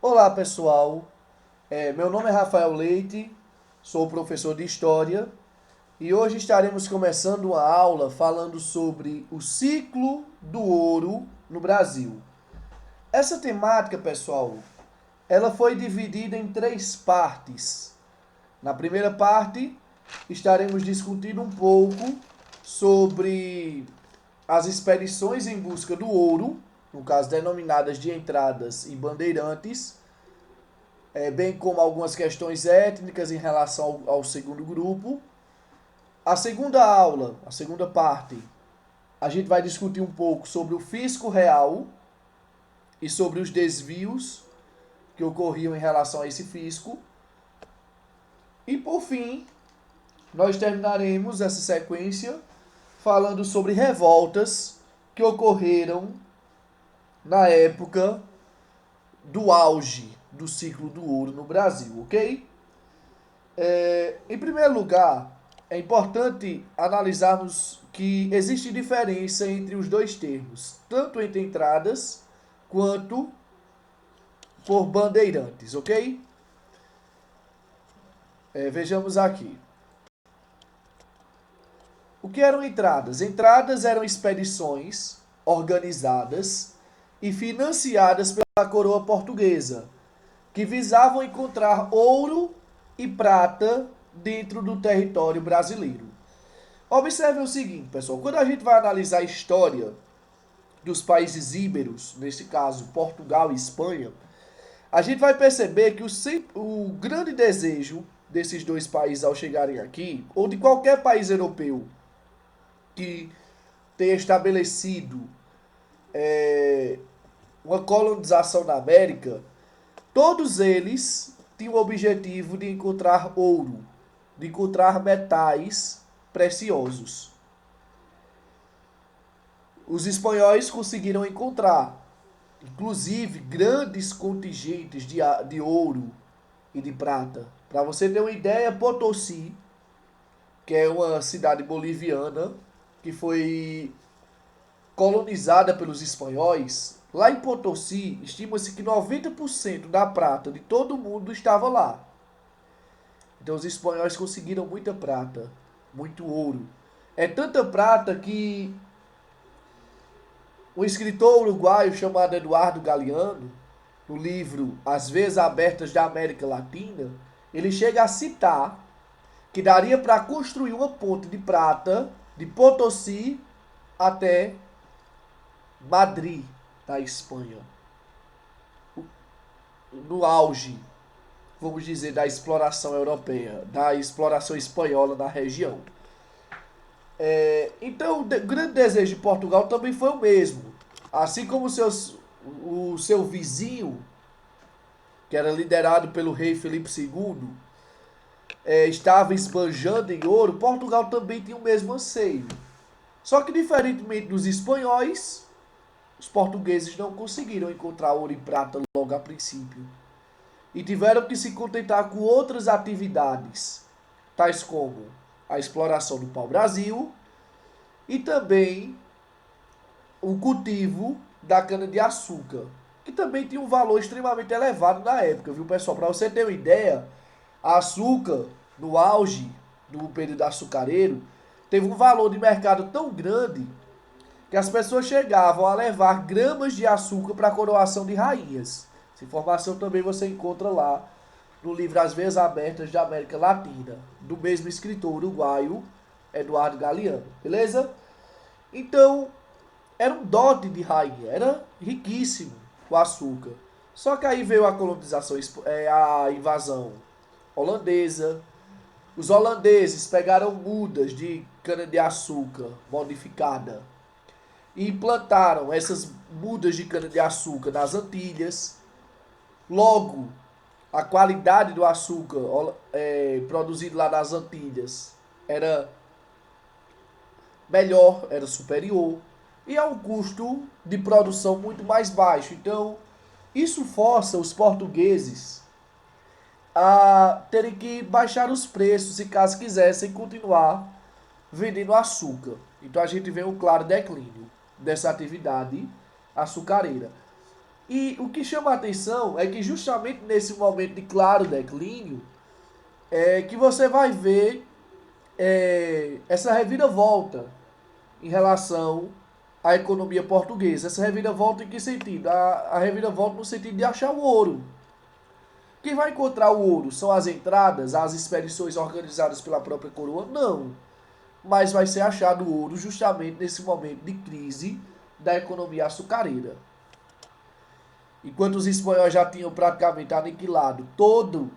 Olá pessoal, meu nome é Rafael Leite, sou professor de História e hoje estaremos começando uma aula falando sobre o ciclo do ouro no Brasil. Essa temática, pessoal, ela foi dividida em três partes. Na primeira parte, estaremos discutindo um pouco sobre as expedições em busca do ouro, no caso denominadas de entradas e bandeirantes, bem como algumas questões étnicas em relação ao segundo grupo. A segunda aula, a segunda parte, a gente vai discutir um pouco sobre o fisco real e sobre os desvios que ocorriam em relação a esse fisco. E por fim, nós terminaremos essa sequência falando sobre revoltas que ocorreram na época do auge do ciclo do ouro no Brasil, ok? Em primeiro lugar, é importante analisarmos que existe diferença entre os dois termos, tanto entre entradas quanto por bandeirantes, ok? Vejamos aqui. O que eram entradas? Entradas eram expedições organizadas e financiadas pela coroa portuguesa, que visavam encontrar ouro e prata dentro do território brasileiro. Observe o seguinte, pessoal, quando a gente vai analisar a história dos países íberos, nesse caso Portugal e Espanha, a gente vai perceber que o grande desejo desses dois países ao chegarem aqui, ou de qualquer país europeu que tenha estabelecido uma colonização na América, todos eles tinham o objetivo de encontrar ouro, de encontrar metais preciosos. Os espanhóis conseguiram encontrar, inclusive, grandes contingentes de ouro e de prata. Para você ter uma ideia, Potosí, que é uma cidade boliviana que foi colonizada pelos espanhóis, lá em Potosí, estima-se que 90% da prata de todo mundo estava lá. Então os espanhóis conseguiram muita prata, muito ouro. É tanta prata que um escritor uruguaio chamado Eduardo Galeano, no livro As Veias Abertas da América Latina, ele chega a citar que daria para construir uma ponte de prata de Potosí até Madrid, da Espanha. No auge, vamos dizer, da exploração europeia, da exploração espanhola na região. Então, o grande desejo de Portugal também foi o mesmo. Assim como o seu vizinho, que era liderado pelo rei Felipe II, estava esbanjando em ouro, Portugal também tinha o mesmo anseio. Só que, diferentemente dos espanhóis, os portugueses não conseguiram encontrar ouro e prata logo a princípio. E tiveram que se contentar com outras atividades, tais como a exploração do pau-brasil e também o cultivo da cana-de-açúcar, que também tinha um valor extremamente elevado na época, viu, pessoal? Para você ter uma ideia, açúcar, no auge do período açucareiro, teve um valor de mercado tão grande que as pessoas chegavam a levar gramas de açúcar para a coroação de rainhas. Essa informação também você encontra lá no livro As Veias Abertas da América Latina, do mesmo escritor uruguaio Eduardo Galeano, beleza? Então, era um dote de rainha, era riquíssimo o açúcar. Só que aí veio a colonização, a invasão holandesa. Os holandeses pegaram mudas de cana-de-açúcar modificada e implantaram essas mudas de cana-de-açúcar nas Antilhas. Logo, a qualidade do açúcar produzido lá nas Antilhas era melhor, era superior e a um custo de produção muito mais baixo. Então, isso força os portugueses a terem que baixar os preços se caso quisessem continuar vendendo açúcar. Então a gente vê um claro declínio dessa atividade açucareira. E o que chama a atenção é que justamente nesse momento de claro declínio, é que você vai ver essa reviravolta em relação à economia portuguesa. Essa reviravolta em que sentido? A reviravolta no sentido de achar o ouro. Quem vai encontrar o ouro são as entradas, as expedições organizadas pela própria coroa? Não. Mas vai ser achado o ouro justamente nesse momento de crise da economia açucareira. Enquanto os espanhóis já tinham praticamente aniquilado toda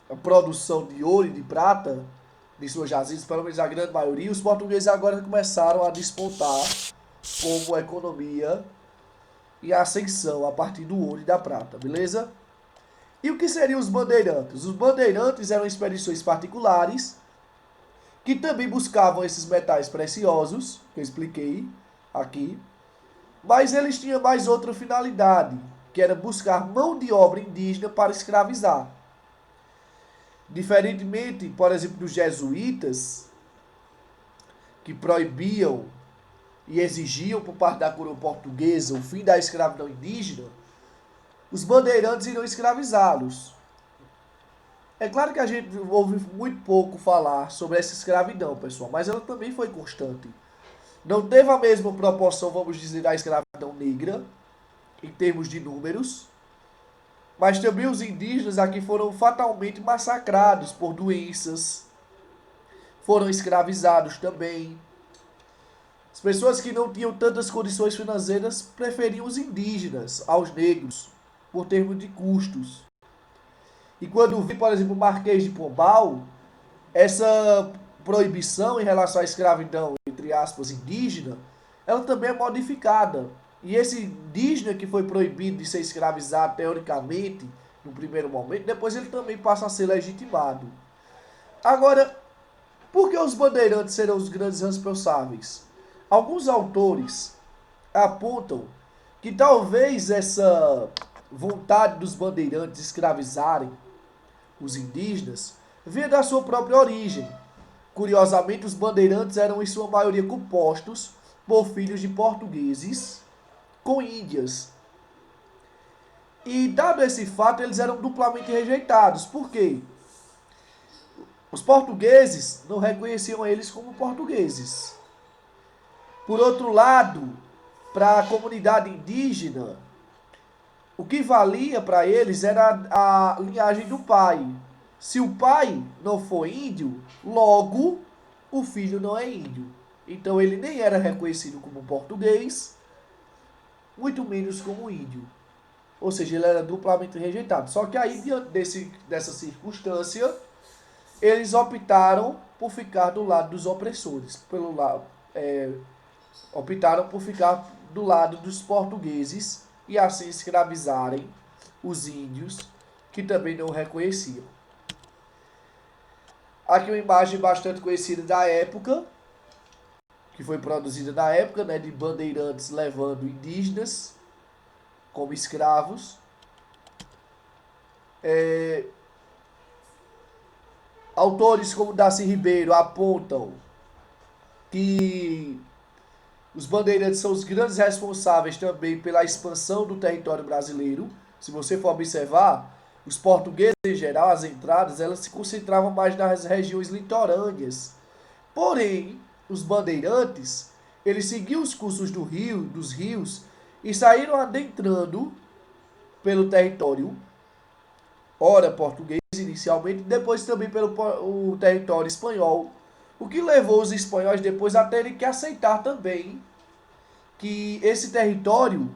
a produção de ouro e de prata de suas jazidas, pelo menos a grande maioria, os portugueses agora começaram a despontar como economia e ascensão a partir do ouro e da prata, beleza? E o que seriam os bandeirantes? Os bandeirantes eram expedições particulares que também buscavam esses metais preciosos, que eu expliquei aqui, mas eles tinham mais outra finalidade, que era buscar mão de obra indígena para escravizar. Diferentemente, por exemplo, dos jesuítas, que proibiam e exigiam por parte da coroa portuguesa o fim da escravidão indígena, os bandeirantes iriam escravizá-los. É claro que a gente ouve muito pouco falar sobre essa escravidão, pessoal, mas ela também foi constante. Não teve a mesma proporção, vamos dizer, da escravidão negra, em termos de números, mas também os indígenas aqui foram fatalmente massacrados por doenças, foram escravizados também. As pessoas que não tinham tantas condições financeiras preferiam os indígenas aos negros, por termos de custos. E quando vi, por exemplo, o Marquês de Pombal, essa proibição em relação à escravidão, entre aspas, indígena, ela também é modificada. E esse indígena que foi proibido de ser escravizado, teoricamente, no primeiro momento, depois ele também passa a ser legitimado. Agora, por que os bandeirantes serão os grandes responsáveis? Alguns autores apontam que talvez essa vontade dos bandeirantes escravizarem os indígenas vinha da sua própria origem. Curiosamente, os bandeirantes eram em sua maioria compostos por filhos de portugueses com índias. E dado esse fato, eles eram duplamente rejeitados. Por quê? Os portugueses não reconheciam eles como portugueses. Por outro lado, para a comunidade indígena, o que valia para eles era a linhagem do pai. Se o pai não for índio, logo o filho não é índio. Então ele nem era reconhecido como português, muito menos como índio. Ou seja, ele era duplamente rejeitado. Só que aí, diante dessa circunstância, eles optaram por ficar do lado dos opressores. Optaram por ficar do lado dos portugueses e assim escravizarem os índios, que também não reconheciam. Aqui uma imagem bastante conhecida da época, que foi produzida na época, né, de bandeirantes levando indígenas como escravos. Autores como Darcy Ribeiro apontam que os bandeirantes são os grandes responsáveis também pela expansão do território brasileiro. Se você for observar, os portugueses em geral, as entradas, elas se concentravam mais nas regiões litorâneas. Porém, os bandeirantes, eles seguiam os cursos dos rios e saíram adentrando pelo território, ora português inicialmente, depois também pelo o território espanhol, o que levou os espanhóis depois a terem que aceitar também que esse território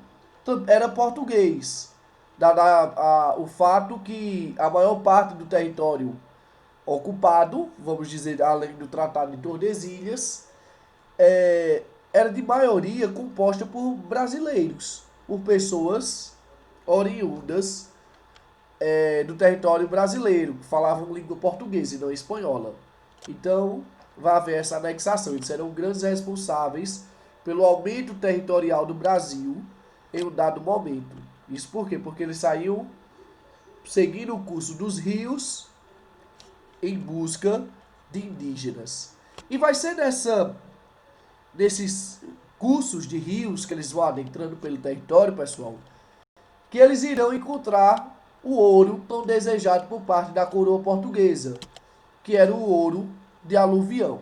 era português, dado o fato que a maior parte do território ocupado, vamos dizer, além do Tratado de Tordesilhas, era de maioria composta por brasileiros, por pessoas oriundas do território brasileiro, que falavam língua portuguesa e não espanhola. Então, vai haver essa anexação. Eles serão grandes responsáveis pelo aumento territorial do Brasil em um dado momento. Isso por quê? Porque eles saíam seguindo o curso dos rios em busca de indígenas. E vai ser nesses cursos de rios que eles vão adentrando pelo território, pessoal, que eles irão encontrar o ouro tão desejado por parte da coroa portuguesa, que era o ouro de aluvião.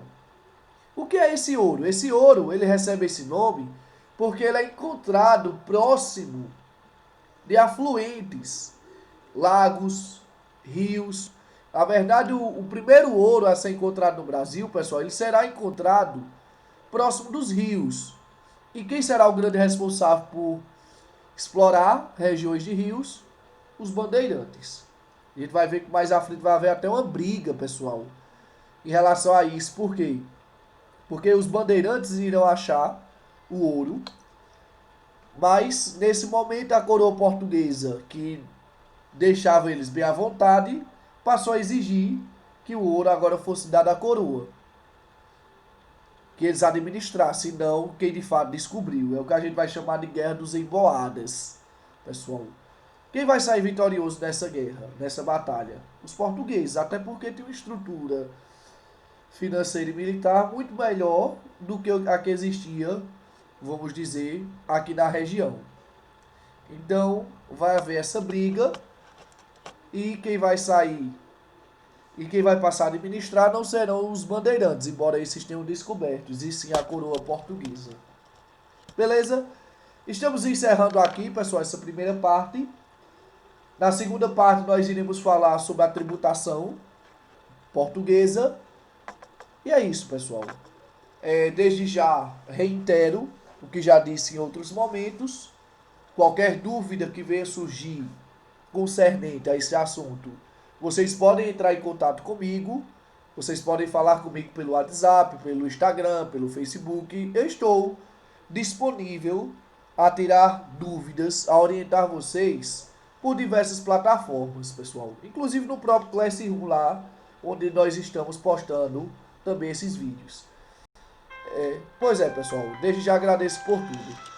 O que é esse ouro? Esse ouro, ele recebe esse nome porque ele é encontrado próximo de afluentes, lagos, rios. Na verdade, o primeiro ouro a ser encontrado no Brasil, pessoal, ele será encontrado próximo dos rios. E quem será o grande responsável por explorar regiões de rios? Os bandeirantes. A gente vai ver que mais à frente vai haver até uma briga, pessoal, em relação a isso. Por quê? Porque os bandeirantes irão achar o ouro, mas nesse momento a coroa portuguesa, que deixava eles bem à vontade, passou a exigir que o ouro agora fosse dado à coroa, que eles administrassem, não quem de fato descobriu. É o que a gente vai chamar de Guerra dos Emboadas, pessoal. Quem vai sair vitorioso nessa guerra, nessa batalha? Os portugueses, até porque tem uma estrutura financeira e militar muito melhor do que a que existia, vamos dizer, aqui na região. Então, vai haver essa briga e quem vai sair e quem vai passar a administrar não serão os bandeirantes, embora esses tenham descobertos, e sim a coroa portuguesa. Beleza? Estamos encerrando aqui, pessoal, essa primeira parte. Na segunda parte, nós iremos falar sobre a tributação portuguesa. E é isso, pessoal. Desde já, reitero o que já disse em outros momentos. Qualquer dúvida que venha surgir concernente a esse assunto, vocês podem entrar em contato comigo. Vocês podem falar comigo pelo WhatsApp, pelo Instagram, pelo Facebook. Eu estou disponível a tirar dúvidas, a orientar vocês por diversas plataformas, pessoal. Inclusive no próprio Classroom lá, onde nós estamos postando também esses vídeos. Pois é, pessoal. Desde já agradeço por tudo.